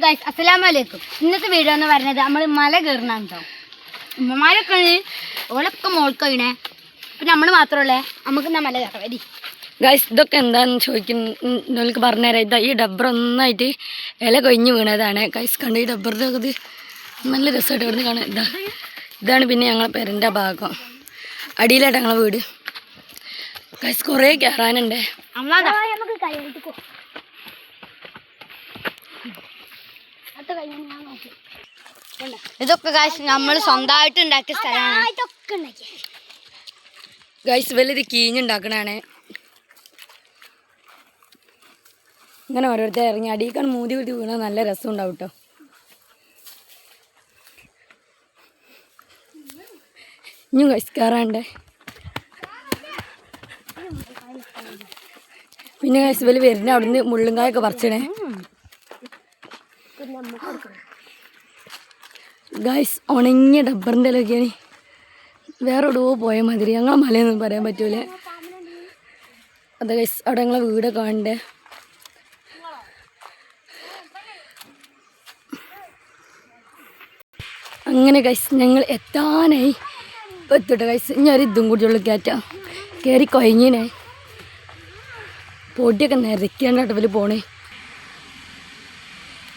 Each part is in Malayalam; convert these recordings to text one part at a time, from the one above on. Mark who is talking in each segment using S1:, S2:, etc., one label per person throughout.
S1: ഗൈസ് അസ്സലാമലൈക്കും. ഇന്നത്തെ വീഡിയോ എന്ന് പറയുന്നത് നമ്മൾ മല കയറണം കേട്ടോ. ഉമ്മമാരൊക്കെ ഓലൊക്കെ മോൾക്കഴിയണേ, പിന്നെ നമ്മൾ മാത്രമല്ലേ നമുക്ക് എന്നാ മല കയറാം. വരി
S2: ഗൈസ്, ഇതൊക്കെ എന്താണെന്ന് ചോദിക്കുന്നവർക്ക് പറഞ്ഞുതരാം. ഇതാ ഈ ഡബ്ബർ ഒന്നായിട്ട് ഇല കൊഴിഞ്ഞ് വീണതാണ് ഗൈസ്. കണ്ട് ഈ ഡബ്ബറിൻ്റെ ഇത് നല്ല രസമായിട്ട് ഇവിടുന്ന് കാണാം. ഇതാണ് പിന്നെ ഞങ്ങളെ പെരൻ്റെ ഭാഗം. അടിയിലായിട്ട് ഞങ്ങളെ വീട് ഗൈസ്. കുറേ കയറാനുണ്ട്.
S1: ഇതൊക്കെ ഗൈസ് നമ്മൾ സ്വന്തമായിട്ട് ഉണ്ടാക്കിയ സ്ഥലമാണ്
S2: ഗൈസ്. വലിയത് കീഞ്ഞുണ്ടാക്കണാണ്. ഇങ്ങനെ ഓരോരുത്തർ ഇറങ്ങി അടിയിക്കാണ് മൂതി കുത്തി വീണാൽ നല്ല രസം ഉണ്ടാവും കേട്ടോ. ഇനിയും ഗൈസ് കയറാണ്ട്. പിന്നെ ഗൈസ് വലിയ വരുന്ന അവിടുന്ന് മുള്ളുങ്കായൊക്കെ പറിച്ചണേ ഗൈസ്. ഉണങ്ങിയ ഡബ്ബറിൻ്റെ ഇലൊക്കെയാണ്. വേറെ എവിടെയോ പോയ മാതിരി. ഞങ്ങളെ മലയൊന്നും പറയാൻ പറ്റൂലേ. അതെ ഗൈസ്, അവിടെ ഞങ്ങളെ വീടൊക്കെ കാണണ്ടേ. അങ്ങനെ ഗൈസ് ഞങ്ങൾ എത്താനായി. ഇപ്പം എത്തിട്ടോ ഗൈസ്. ഇനി ഒരു ഇതും കൂടിയുള്ളൂ കയറ്റാം. കയറി കൊയങ്ങിനെ പൊടിയൊക്കെ നിരക്കാണ്ടാട്ടോ ഇവർ പോണേ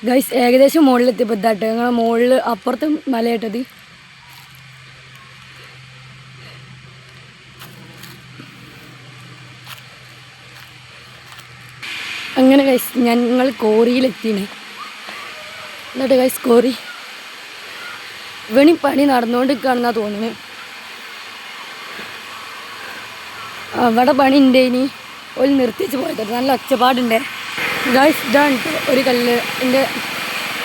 S2: ഗൈസ്. ഏകദേശം മുകളിലെത്തിയപ്പോൾ ഇതാട്ടോ ഞങ്ങളെ മുകളിൽ അപ്പുറത്ത് മലയിട്ടത്. അങ്ങനെ ഗൈസ് ഞങ്ങൾ കോറിയിലെത്തിയാണ്. എന്നിട്ട് ഗൈസ് കോറി പണി നടന്നുകൊണ്ടിരിക്കുകയാണെന്നാണ് തോന്നുന്നത്. അവിടെ പണി ഉണ്ട്. ഇനി ഒരു നിർത്തിച്ച് പോയത് നല്ല ഒച്ചപ്പാടുണ്ട് ഗൈസ്. ഇതാണ് കേട്ടോ ഒരു കല്ല്. എൻ്റെ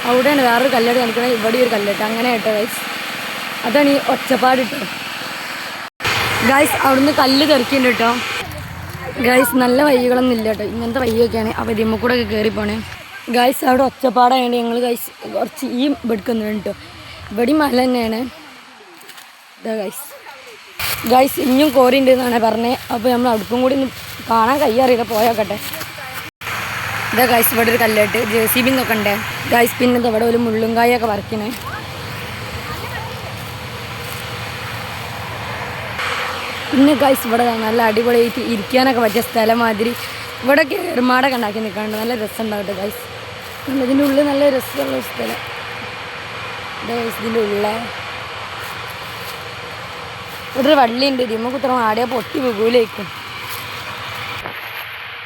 S2: അവിടെയാണ് വേറൊരു കല്ലാണ് കാണിക്കുന്നത്. ഇവിടെ ഒരു കല്ലിട്ട് അങ്ങനെ കേട്ടോ ഗൈസ്. അതാണ് ഈ ഒച്ചപ്പാട് കേട്ടോ ഗൈസ്. അവിടുന്ന് കല്ല് തെറിക്കുന്നുണ്ട് കേട്ടോ ഗൈസ്. നല്ല വഴികളൊന്നും ഇല്ല കേട്ടോ. ഇങ്ങനത്തെ വഴിയൊക്കെയാണ്. അപ്പോൾ ഇതിമ്മ കൂടെ ഒക്കെ കയറി പോണേ ഗൈസ്. അവിടെ ഒച്ചപ്പാടായതുകൊണ്ട് ഞങ്ങൾ ഗൈസ് കുറച്ച് ഈ എടുക്കുന്നുണ്ട് കേട്ടോ. ഇവിടെ മല തന്നെയാണ് ഇതാ ഗൈസ്. ഗൈസ് ഇനിയും കോറി ഉണ്ട് എന്നാണ് പറഞ്ഞത്. അപ്പോൾ നമ്മൾ അവിടേക്കും കൂടി ഒന്ന് കാണാൻ കഴിയാറില്ല. പോയോക്കട്ടെ. ഇതാ ഗൈസ് ഇവിടെ ഒരു കല്ലിട്ട് JCB എന്നൊക്കെ ഉണ്ട് ഗൈസ്. പിന്നെ ഇവിടെ ഒരു മുള്ളുങ്കായൊക്കെ വരയ്ക്കണേ. പിന്നെ ഗൈസ് ഇവിടെ നല്ല അടിപൊളിയായിട്ട് ഇരിക്കാനൊക്കെ പറ്റിയ സ്ഥലം മാതിരി ഇവിടെ കയറുമാടൊക്കെ ഉണ്ടാക്കി നിൽക്കാണ്ട് നല്ല രസം ഉണ്ടാവട്ടെ ഗൈസ്. ഇതിൻ്റെ ഉള്ളിൽ നല്ല രസമുള്ള സ്ഥലം ഗൈസ്. ഇതിൻ്റെ ഉള്ള ഇവിടെ ഒരു വള്ളിയുണ്ട്. ഇതിമ്മ കുത്രം ആടിയാൽ പൊട്ടി വീകൂലേക്കും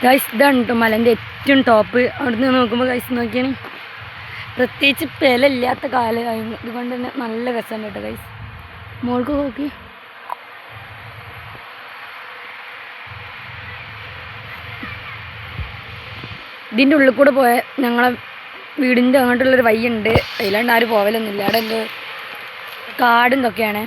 S2: ഗൈസ്. ഇതാണ് കേട്ടോ മലേൻ്റെ ഏറ്റവും ടോപ്പ്. അവിടുന്ന് നോക്കുമ്പോൾ ഗൈസ് നോക്കിയാണ് പ്രത്യേകിച്ച് ഇല്ലാത്ത കാലമായിരുന്നു. ഇതുകൊണ്ട് തന്നെ നല്ല രസമുണ്ട് കേട്ടോ ഗൈസ്. മോൾക്ക് നോക്കി ഇതിൻ്റെ ഉള്ളിൽ കൂടെ പോയ ഞങ്ങളെ വീടിൻ്റെ അങ്ങോട്ടുള്ളൊരു വഴിയുണ്ട്. അതിലാണ്ട് ആരും പോവലൊന്നുമില്ല. അവിടെ എന്തോ കാടും ഇതൊക്കെയാണ്.